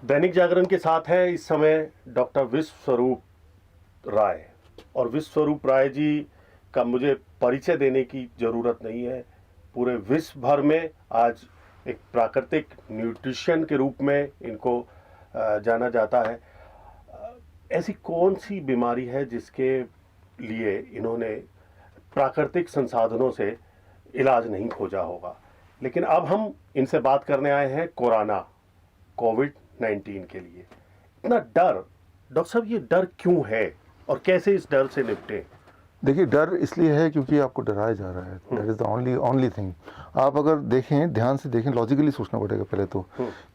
दैनिक जागरण के साथ है इस समय डॉक्टर विश्वस्वरूप राय। और विश्वस्वरूप राय जी का मुझे परिचय देने की ज़रूरत नहीं है। पूरे विश्व भर में आज एक प्राकृतिक न्यूट्रिशन के रूप में इनको जाना जाता है। ऐसी कौन सी बीमारी है जिसके लिए इन्होंने प्राकृतिक संसाधनों से इलाज नहीं खोजा होगा। लेकिन अब हम इनसे बात करने आए हैं कोविड-19 के लिए। इतना डर, डॉक्टर साहब ये डर क्यों है और कैसे इस डर से निपटें? देखिए, डर इसलिए है क्योंकि आपको डराया जा रहा है। That is the only thing. आप अगर देखें, ध्यान से देखें, लॉजिकली सोचना पड़ेगा पहले तो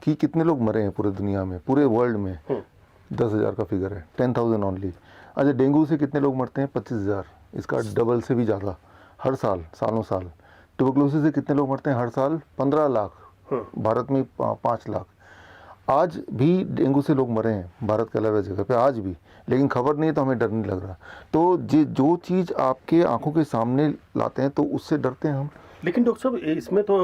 कि कितने लोग मरे हैं पूरे दुनिया में, पूरे वर्ल्ड में। 10,000 का फिगर है, 10,000 ओनली। अच्छा, डेंगू से कितने लोग मरते हैं? 25,000। इसका डबल से भी ज़्यादा हर साल, सालों साल। ट्यूबरकुलोसिस से कितने लोग मरते हैं हर साल? 15 लाख। भारत में 5 लाख। आज भी डेंगू से लोग मरे हैं भारत के अलावा जगह पे, आज भी, लेकिन खबर नहीं है तो हमें डर नहीं लग रहा। तो जो चीज़ आपके आंखों के सामने लाते हैं तो उससे डरते हैं हम। लेकिन डॉक्टर साहब इसमें तो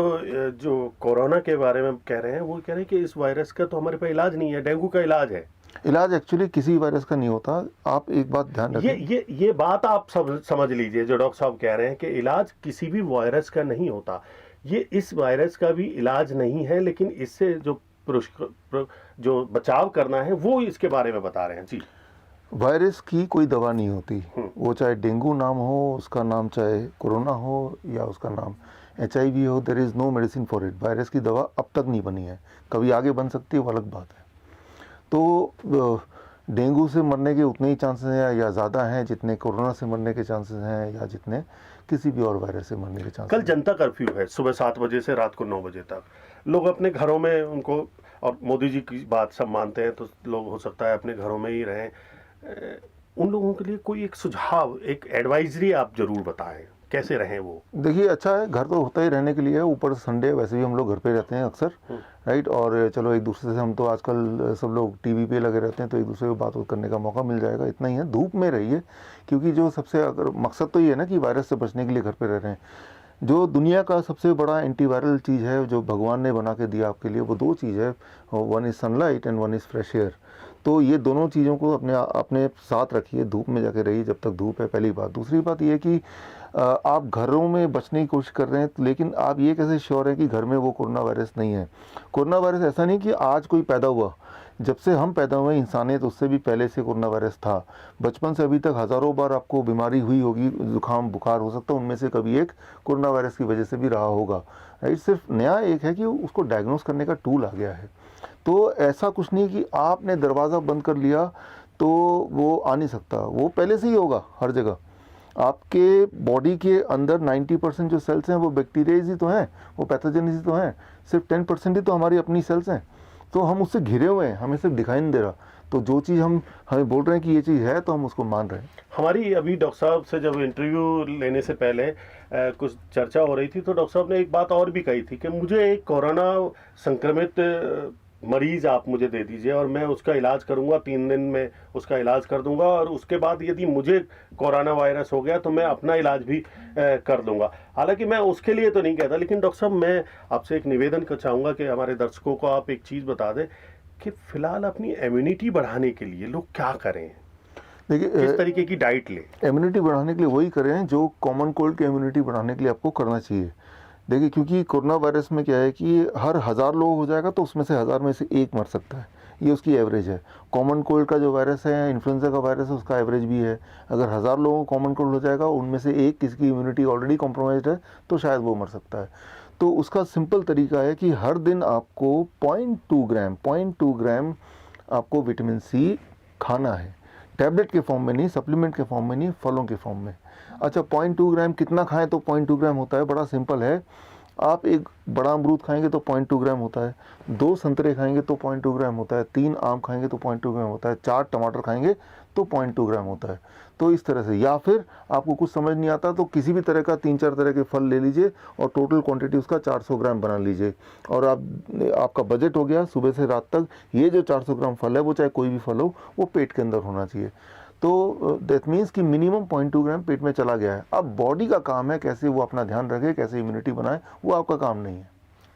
जो कोरोना के बारे में कह रहे हैं वो कह रहे हैं कि इस वायरस का तो हमारे पास इलाज नहीं है, डेंगू का इलाज है। इलाज एक्चुअली किसी वायरस का नहीं होता। आप एक बात ध्यान रखें, ये बात आप सब समझ लीजिए। जो डॉक्टर साहब कह रहे हैं कि इलाज किसी भी वायरस का नहीं होता, ये इस वायरस का भी इलाज नहीं है, लेकिन इससे जो बचाव करना है वो इसके बारे में बता रहे हैं जी। वायरस की कोई दवा नहीं होती। वो चाहे डेंगू नाम हो, उसका नाम चाहे कोरोना हो, या उसका नाम HIV हो, there is no medicine for it. Virus की दवा अब तक नहीं बनी है, कभी आगे बन सकती है, वो अलग बात है। तो डेंगू से मरने के उतने ही चांसेस हैं या ज़्यादा हैं जितने कोरोना से मरने के चांसेस हैं, या जितने किसी भी और वायरस से मरने के चांसेस। कल जनता कर्फ्यू है, सुबह 7 बजे से रात को 9 बजे तक। लोग अपने घरों में उनको, और मोदी जी की बात सब मानते हैं तो लोग हो सकता है अपने घरों में ही रहें। उन लोगों के लिए कोई एक सुझाव, एक एडवाइजरी आप जरूर बताएं, कैसे रहें वो? देखिए, अच्छा है, घर तो होता ही रहने के लिए है। ऊपर संडे वैसे भी हम लोग घर पे रहते हैं अक्सर, राइट। और चलो एक दूसरे से, हम तो आजकल सब लोग टीवी पे लगे रहते हैं, तो एक दूसरे को बात करने का मौका मिल जाएगा। इतना ही है, धूप में रहिए, क्योंकि जो सबसे, अगर मकसद तो ये है ना कि वायरस से बचने के लिए घर पे रह रहे हैं। जो दुनिया का सबसे बड़ा एंटीवायरल चीज़ है जो भगवान ने बना के दिया आपके लिए, वो 2 चीज़ है, one is sunlight and one is fresh air. तो ये दोनों चीज़ों को अपने साथ रखिए, धूप में जाके रहिए जब तक धूप है, पहली बात। दूसरी बात ये है कि आप घरों में बचने की कोशिश कर रहे हैं, लेकिन आप ये कैसे श्योर है कि घर में वो कोरोना वायरस नहीं है? कोरोना वायरस ऐसा नहीं कि आज कोई पैदा हुआ। जब से हम पैदा हुए इंसानियत, उससे भी पहले से कोरोना वायरस था। बचपन से अभी तक हज़ारों बार आपको बीमारी हुई होगी, जुकाम बुखार हो सकता है, उनमें से कभी एक कोरोना वायरस की वजह से भी रहा होगा, राइट। सिर्फ नया एक है कि उसको डायग्नोस करने का टूल आ गया है। तो ऐसा कुछ नहीं कि आपने दरवाज़ा बंद कर लिया तो वो आ नहीं सकता, वो पहले से ही होगा हर जगह। आपके बॉडी के अंदर 90% जो सेल्स हैं वो बैक्टीरिया ही तो हैं, वो पैथोजन ही तो हैं। सिर्फ 10% ही तो हमारी अपनी सेल्स हैं। तो हम उससे घिरे हुए हैं, हमें सिर्फ दिखाई नहीं दे रहा। तो जो चीज़ हमें बोल रहे हैं कि ये चीज़ है, तो हम उसको मान रहे हैं। हमारी अभी डॉक्टर साहब से जब इंटरव्यू लेने से पहले कुछ चर्चा हो रही थी, तो डॉक्टर साहब ने एक बात और भी कही थी कि मुझे एक कोरोना संक्रमित मरीज आप मुझे दे दीजिए और मैं उसका इलाज करूंगा, 3 दिन में उसका इलाज कर दूंगा, और उसके बाद यदि मुझे कोरोना वायरस हो गया तो मैं अपना इलाज भी कर दूंगा। हालांकि मैं उसके लिए तो नहीं कहता, लेकिन डॉक्टर साहब मैं आपसे एक निवेदन कर चाहूँगा कि हमारे दर्शकों को आप एक चीज़ बता दें कि फिलहाल अपनी इम्यूनिटी बढ़ाने के लिए लोग क्या करें, देखिए, किस तरीके की डाइट लें? इम्यूनिटी बढ़ाने के लिए वही करें जो कॉमन कोल्ड की इम्यूनिटी बढ़ाने के लिए आपको करना चाहिए। देखिए, क्योंकि कोरोना वायरस में क्या है कि हर 1000 लोग हो जाएगा तो उसमें से 1000 में से 1 मर सकता है, ये उसकी एवरेज है। कॉमन कोल्ड का जो वायरस है, इन्फ्लुएंजा का वायरस है, उसका एवरेज भी है। अगर 1000 लोगों को कॉमन कोल्ड हो जाएगा, उनमें से 1 किसी की इम्यूनिटी ऑलरेडी कॉम्प्रोमाइज्ड है, तो शायद वो मर सकता है। तो उसका सिंपल तरीका है कि हर दिन आपको 0.2 ग्राम आपको विटामिन C खाना है। टैबलेट के फॉर्म में नहीं, सप्लीमेंट के फॉर्म में नहीं, फलों के फॉर्म में। अच्छा, 0.2 ग्राम कितना खाएं तो 0.2 ग्राम होता है? बड़ा सिंपल है। आप एक बड़ा अमरूद खाएंगे तो 0.2 ग्राम होता है, 2 संतरे खाएंगे तो 0.2 ग्राम होता है, 3 आम खाएंगे तो 0.2 ग्राम होता है, 4 टमाटर खाएंगे तो 0.2 ग्राम होता है। तो इस तरह से, या फिर आपको कुछ समझ नहीं आता तो किसी भी तरह का 3-4 तरह के फल ले लीजिए और टोटल क्वांटिटी उसका 400 ग्राम बना लीजिए, और आपका बजट हो गया सुबह से रात तक। ये जो 400 ग्राम फल है, वो चाहे कोई भी फल हो, वो पेट के अंदर होना चाहिए। तो दैट मीन्स कि मिनिमम 0.2 ग्राम पेट में चला गया है। अब बॉडी का काम है कैसे वो अपना ध्यान रखे, कैसे इम्यूनिटी बनाए, वो आपका काम नहीं है।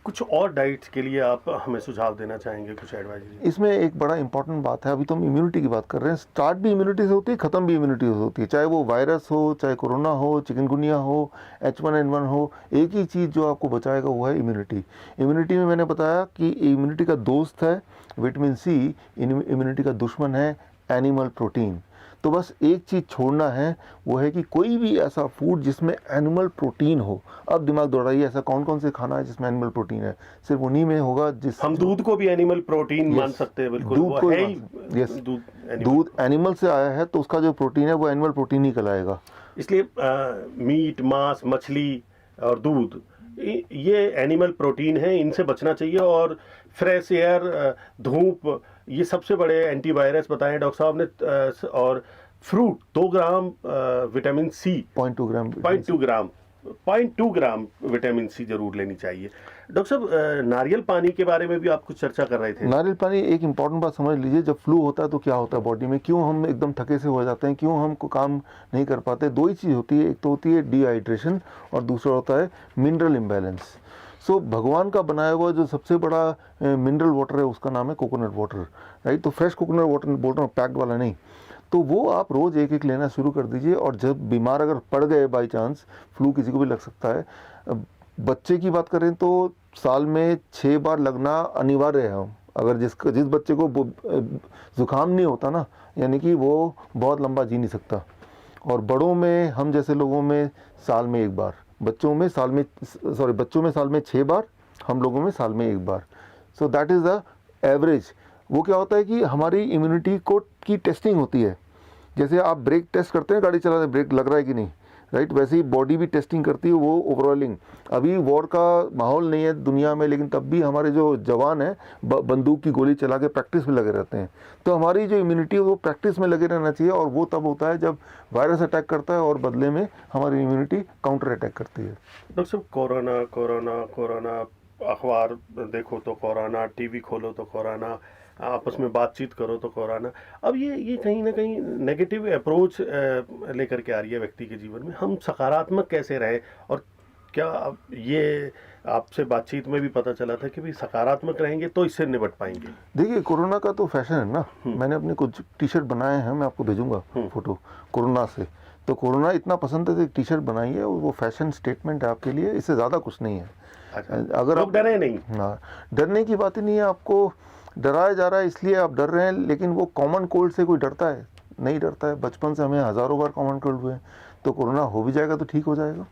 कुछ और डाइट्स के लिए आप हमें सुझाव देना चाहेंगे, कुछ एडवाइजरी? इसमें एक बड़ा इंपॉर्टेंट बात है, अभी तो हम इम्यूनिटी की बात कर रहे हैं, स्टार्ट भी इम्यूनिटी से होती है, ख़त्म भी इम्यूनिटी से होती है, चाहे वो वायरस हो, चाहे कोरोना हो, चिकनगुनिया हो, H1N1 हो, एक ही चीज़ जो आपको बचाएगा वो है इम्यूनिटी। इम्यूनिटी में मैंने बताया कि इम्यूनिटी का दोस्त है विटामिन सी, इम्यूनिटी का दुश्मन है एनिमल प्रोटीन। तो बस एक चीज़ छोड़ना है, वो है कि कोई भी ऐसा फूड जिसमें एनिमल प्रोटीन हो। अब दिमाग दौड़ाइए, ऐसा कौन कौन से खाना है जिसमें एनिमल प्रोटीन है? सिर्फ उन्हीं में होगा जिस हम दूध को भी एनिमल प्रोटीन मान सकते हैं, बिल्कुल दूध वो को है ही, यस, दूध दूध एनिमल से आया है तो उसका जो प्रोटीन है वो एनिमल प्रोटीन ही कहलाएगा। इसलिए मीट, मांस, मछली और दूध ये एनिमल प्रोटीन है, इनसे बचना चाहिए। और फ्रेश एयर, धूप, ये सबसे बड़े एंटीवायरस बताएं डॉक्टर साहब ने। और फ्रूट 2 ग्राम विटामिन सी, 0.2 ग्राम 0.2 ग्राम विटामिन सी जरूर लेनी चाहिए। डॉक्टर साहब, नारियल पानी के बारे में भी आप कुछ चर्चा कर रहे थे। नारियल पानी, एक इंपॉर्टेंट बात समझ लीजिए, जब फ्लू होता है तो क्या होता है बॉडी में, क्यों हम एकदम थके से हो जाते हैं, क्यों हम को काम नहीं कर पाते? दो ही चीज़ होती है, एक तो होती है डिहाइड्रेशन और दूसरा होता है मिनरल इम्बैलेंस। सो भगवान का बनाया हुआ जो सबसे बड़ा मिनरल वाटर है उसका नाम है कोकोनट वाटर, राइट? तो फ्रेश कोकोनट वाटर बोल रहा हूँ, पैक्ड वाला नहीं। तो वो आप रोज़ एक एक लेना शुरू कर दीजिए। और जब बीमार अगर पड़ गए बाई चांस, फ्लू किसी को भी लग सकता है, बच्चे की बात करें तो साल में 6 बार लगना अनिवार्य है। अगर जिस बच्चे को जुकाम नहीं होता ना, यानी कि वो बहुत लंबा जी नहीं सकता। और बड़ों में, हम जैसे लोगों में साल में 1 बार, बच्चों में साल में 6 बार, हम लोगों में साल में 1 बार। So that is the average. वो क्या होता है कि हमारी इम्यूनिटी को की टेस्टिंग होती है। जैसे आप ब्रेक टेस्ट करते हैं गाड़ी चलाते, ब्रेक लग रहा है कि नहीं, राइट? वैसे ही बॉडी भी टेस्टिंग करती है, वो ओवरऑलिंग। अभी वॉर का माहौल नहीं है दुनिया में, लेकिन तब भी हमारे जो जवान हैं बंदूक की गोली चला के प्रैक्टिस में लगे रहते हैं। तो हमारी जो इम्यूनिटी है वो प्रैक्टिस में लगे रहना चाहिए। और वो तब होता है जब वायरस अटैक करता है और बदले में हमारी इम्यूनिटी काउंटर अटैक करती है। डॉक्टर साहब, कोरोना कोरोना कोरोना, अखबार देखो तो कोरोना, टीवी खोलो तो कोरोना, आपस में बातचीत करो तो कोरोना। अब ये कहीं ना कहीं नेगेटिव अप्रोच लेकर के आ रही है व्यक्ति के जीवन में। हम सकारात्मक कैसे रहे? और क्या अब ये आपसे बातचीत में भी पता चला था कि भी सकारात्मक रहेंगे तो इससे निपट पाएंगे? देखिए, कोरोना का तो फैशन है ना। मैंने अपने कुछ टी शर्ट बनाए हैं, मैं आपको भेजूंगा फोटो कोरोना से। तो कोरोना इतना पसंद है तो एक टी शर्ट बनाई है, वो फैशन स्टेटमेंट है आपके लिए, इससे ज़्यादा कुछ नहीं है। अच्छा, अगर आप डरे नहीं? हाँ, डरने की बात ही नहीं है। आपको डराया जा रहा है इसलिए आप डर रहे हैं, लेकिन वो कॉमन कोल्ड से कोई डरता है? नहीं डरता है। बचपन से हमें हज़ारों बार कॉमन कोल्ड हुए हैं। तो कोरोना हो भी जाएगा तो ठीक हो जाएगा,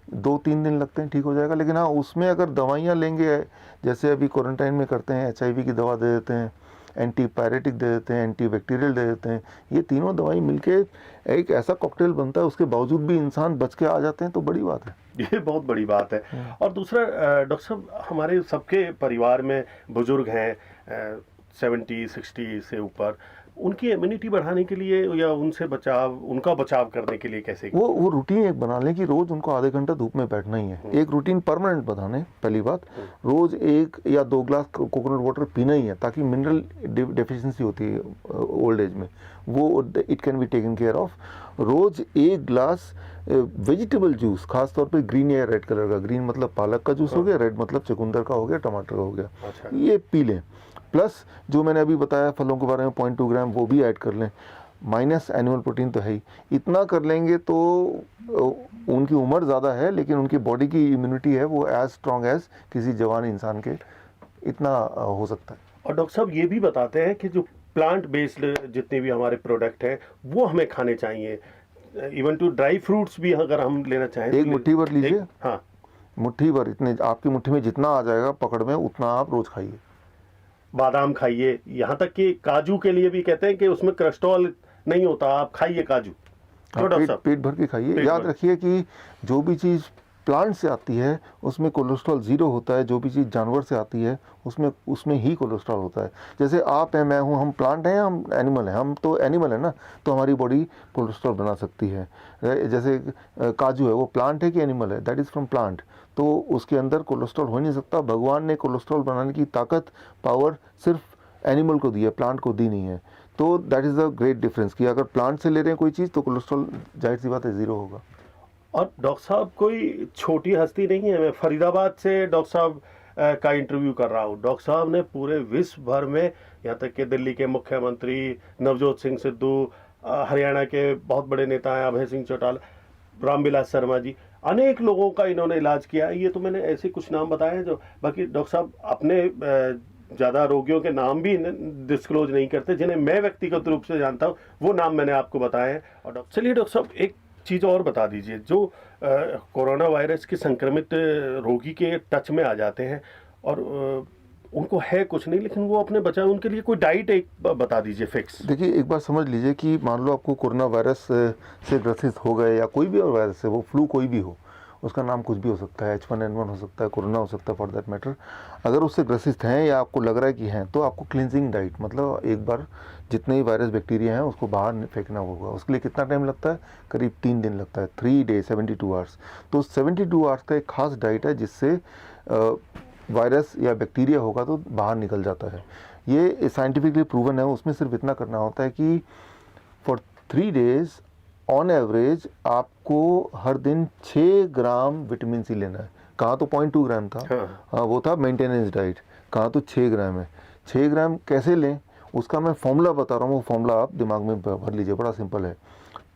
2-3 दिन लगते हैं ठीक हो जाएगा। लेकिन हाँ, उसमें अगर दवाइयाँ लेंगे, जैसे अभी क्वारंटाइन में करते हैं, HIV की दवा दे देते हैं, एंटीपायरेटिक दे देते हैं, एंटीबैक्टीरियल दे देते हैं, ये तीनों दवाई मिलके एक ऐसा कॉकटेल बनता है, उसके बावजूद भी इंसान बच के आ जाते हैं, तो बड़ी बात है। ये बहुत बड़ी बात है। और दूसरा डॉक्टर साहब, हमारे सबके परिवार में बुजुर्ग हैं 70-60 से ऊपर, उनकी इम्यूनिटी बढ़ाने के लिए या उनका बचाव करने के लिए कैसे? वो रूटीन एक बना लें कि रोज उनको आधे घंटा धूप में बैठना ही है। एक रूटीन परमानेंट बना लें। पहली बात, रोज 1 या 2 ग्लास कोकोनट वाटर पीना ही है, ताकि मिनरल डेफिशिएंसी होती है ओल्ड एज में, वो it can be taken care of. रोज 1 ग्लास वेजिटेबल जूस, खास तौर पे ग्रीन या रेड कलर का, ग्रीन मतलब पालक का जूस हो गया, रेड मतलब चुकंदर का हो गया, टमाटर का हो गया, अच्छा। ये पी लें। प्लस जो मैंने अभी बताया फलों के बारे में 0.2 ग्राम वो भी ऐड कर लें। माइनस एनिमल प्रोटीन तो है ही। इतना कर लेंगे तो उनकी उम्र ज़्यादा है, लेकिन उनकी बॉडी की इम्यूनिटी है वो एज स्ट्रॉन्ग एज किसी जवान इंसान के, इतना हो सकता है। और डॉक्टर साहब ये भी बताते हैं कि जो प्लांट बेस्ड जितने भी हमारे प्रोडक्ट हैं वो हमें खाने चाहिए, इवन टू ड्राई फ्रूट्स भी अगर हम लेना चाहें। एक मुट्ठी भर लीजिए। हाँ, मुट्ठी भर, इतने आपकी मुट्ठी में जितना आ जाएगा पकड़ में, उतना आप रोज खाइए। बादाम खाइए, यहाँ तक कि काजू के लिए भी कहते हैं कि उसमें कोलेस्ट्रॉल नहीं होता, आप खाइए काजू। पेट भर के खाइए। याद रखिए कि जो भी चीज़ प्लांट से आती है उसमें कोलेस्ट्रॉल 0 होता है, जो भी चीज़ जानवर से आती है उसमें ही कोलेस्ट्रॉल होता है। जैसे आप हैं, मैं हूँ, हम प्लांट हैं, हम एनिमल हैं, हम तो एनिमल है ना, तो हमारी बॉडी कोलेस्ट्रॉल बना सकती है। जैसे काजू है, वो प्लांट है कि एनिमल है? दैट इज़ फ्रॉम प्लांट, तो उसके अंदर कोलेस्ट्रॉल हो नहीं सकता। भगवान ने कोलेस्ट्रॉल बनाने की ताकत, पावर सिर्फ एनिमल को दी है, प्लांट को दी नहीं है। तो that is the great difference कि अगर प्लांट से ले रहे हैं कोई चीज़ तो कोलेस्ट्रॉल जाहिर सी बात है 0 होगा। और डॉक्टर साहब कोई छोटी हस्ती नहीं है। मैं फरीदाबाद से डॉक्टर साहब का इंटरव्यू कर रहा हूँ। डॉक्टर साहब ने पूरे विश्व भर में, यहाँ तक कि दिल्ली के मुख्यमंत्री नवजोत सिंह सिद्धू, हरियाणा के बहुत बड़े नेता हैं अभय सिंह चौटाला, रामविलास शर्मा जी, अनेक लोगों का इन्होंने इलाज किया है। ये तो मैंने ऐसे कुछ नाम बताए हैं जो, बाकी डॉक्टर साहब अपने ज़्यादा रोगियों के नाम भी डिस्क्लोज नहीं करते, जिन्हें मैं व्यक्तिगत रूप से जानता हूँ, वो नाम मैंने आपको बताए हैं। और चलिए डॉक्टर साहब, एक चीज़ और बता दीजिए, जो कोरोना वायरस के संक्रमित रोगी के टच में आ जाते हैं और उनको है कुछ नहीं लेकिन वो अपने बचाव, उनके लिए कोई डाइट एक बता दीजिए फिक्स। देखिए, एक बात समझ लीजिए कि मान लो आपको कोरोना वायरस से ग्रसित हो गए, या कोई भी और वायरस है, वो फ्लू कोई भी हो, उसका नाम कुछ भी हो सकता है, H1N1 हो सकता है, कोरोना हो सकता है, फॉर दैट मैटर। अगर उससे ग्रसित हैं या आपको लग रहा है कि हैं, तो आपको क्लिनजिंग डाइट, मतलब एक बार जितने ही वायरस बैक्टीरिया हैं उसको बाहर फेंकना होगा। उसके लिए कितना टाइम लगता है? करीब 3 दिन लगता है, 3 days 72 आवर्स। तो 72 आवर्स का एक खास डाइट है जिससे वायरस या बैक्टीरिया होगा तो बाहर निकल जाता है। ये साइंटिफिकली प्रूवन है। उसमें सिर्फ इतना करना होता है कि फॉर 3 days ऑन एवरेज आपको हर दिन 6 ग्राम विटामिन सी लेना है। कहाँ तो 0.2 ग्राम था, हाँ, वो था मेंटेनेंस डाइट, कहाँ तो 6 ग्राम है। 6 ग्राम कैसे लें उसका मैं फॉर्मूला बता रहा हूँ, वो फॉर्मूला आप दिमाग में भर लीजिए, बड़ा सिंपल है।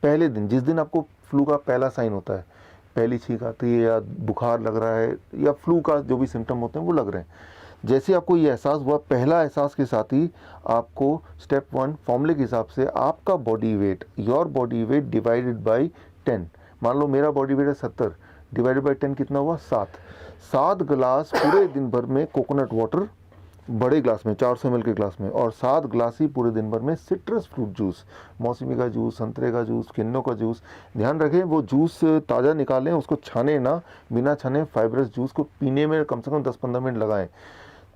पहले दिन, जिस दिन आपको फ्लू का पहला साइन होता है, पहली छींक आती है या बुखार लग रहा है या फ्लू का जो भी सिम्टम होते हैं वो लग रहे हैं, जैसे आपको ये एहसास हुआ, पहला एहसास के साथ ही आपको स्टेप 1 फॉर्मूले के हिसाब से आपका body weight, your body weight divided by 10, मान लो मेरा बॉडी वेट है 70, डिवाइडेड बाय 10 कितना हुआ? 7 गिलास पूरे दिन भर में कोकोनट वाटर, बड़े ग्लास में 400 ml के ग्लास में, और 7 ग्लास ही पूरे दिन भर में सिट्रस फ्रूट जूस, मौसमी का जूस, संतरे का जूस, किन्नों का जूस। ध्यान रखें वो जूस ताज़ा निकालें, उसको छाने ना, बिना छाने फाइब्रस जूस को पीने में कम से कम 10-15 मिनट लगाएं।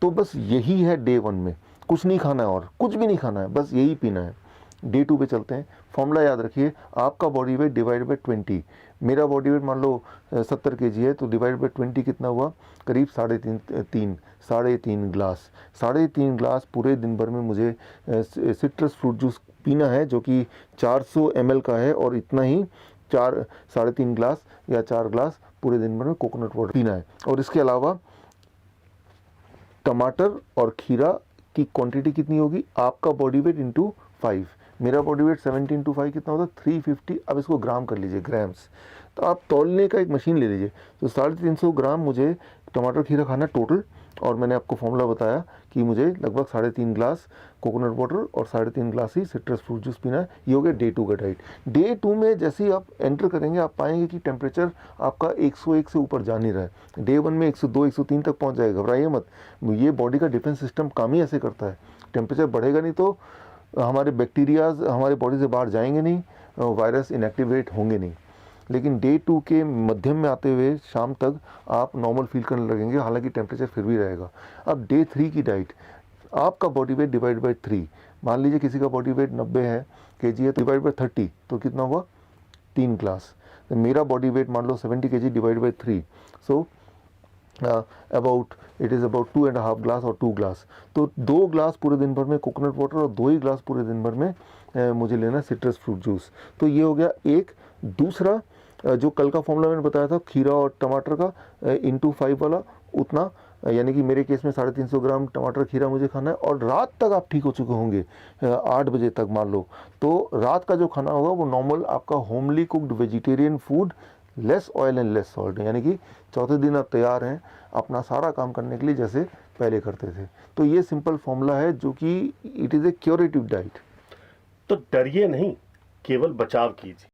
तो बस यही है डे 1 में, कुछ नहीं खाना है और कुछ भी नहीं खाना है, बस यही पीना है। डे 2 पे चलते हैं। फॉर्मूला याद रखिए, आपका बॉडी वेट डिवाइड बाय 20, मेरा बॉडी वेट मान लो 70 kg है, तो डिवाइड बाय 20 कितना हुआ? करीब 3.5 ग्लास। 3.5 ग्लास पूरे दिन भर में मुझे सिट्रस फ्रूट जूस पीना है, जो कि 400 ml का है, और इतना ही 3.5 ग्लास या 4 ग्लास पूरे दिन भर में कोकोनट वाटर पीना है। और इसके अलावा टमाटर और खीरा की क्वांटिटी कितनी होगी? आपका बॉडी वेट इंटू 5, मेरा बॉडी वेट 70 इंटू 5 कितना होता है? 350। अब इसको ग्राम कर लीजिए, ग्राम्स। तो आप तौलने का एक मशीन ले लीजिए। तो 350 ग्राम मुझे टमाटर खीरा खाना टोटल, और मैंने आपको फॉर्मूला बताया कि मुझे लगभग 3.5 ग्लास कोकोनट वाटर और 3.5 ग्लास ही सिट्रस फ्रूट जूस पीना है। ये हो गया डे 2 का डाइट। डे 2 में जैसे ही आप एंटर करेंगे, आप पाएंगे कि टेम्परेचर आपका 101 से ऊपर जा नहीं रहा है। डे 1 में 102, 103 तक पहुंच जाएगा, घबराइए मत। ये बॉडी का डिफेंस सिस्टम काम ही ऐसे करता है। टेम्परेचर बढ़ेगा नहीं तो हमारे बैक्टीरियाज हमारे बॉडी से बाहर जाएंगे नहीं, वायरस इनएक्टिवेट होंगे नहीं। लेकिन डे 2 के मध्यम में आते हुए शाम तक आप नॉर्मल फील करने लगेंगे, हालांकि टेम्परेचर फिर भी रहेगा। अब डे 3 की डाइट, आपका बॉडी वेट डिवाइड बाय 3, मान लीजिए किसी का बॉडी वेट 90 है kg है, तो डिवाइड बाय 30 तो कितना हुआ? 3 ग्लास। तो मेरा बॉडी वेट मान लो 70 kg divide by 3, so about it is about 2.5 glass और 2 ग्लास। तो 2 ग्लास पूरे दिन भर में कोकोनट वाटर और 2 ही ग्लास पूरे दिन भर में मुझे लेना सिट्रस फ्रूट जूस। तो ये हो गया एक। दूसरा, जो कल का फॉर्मूला मैंने बताया था खीरा और टमाटर का इंटू 5 वाला, उतना, यानी कि मेरे केस में 350 ग्राम टमाटर खीरा मुझे खाना है। और रात तक आप ठीक हो चुके होंगे, 8 बजे तक मान लो, तो रात का जो खाना होगा वो नॉर्मल आपका homely cooked vegetarian food, less oil and less salt, यानी कि चौथे दिन आप तैयार हैं अपना सारा काम करने के लिए जैसे पहले करते थे। तो ये सिंपल फॉर्मूला है जो कि it is a curative diet. तो डरिए नहीं, केवल बचाव कीजिए।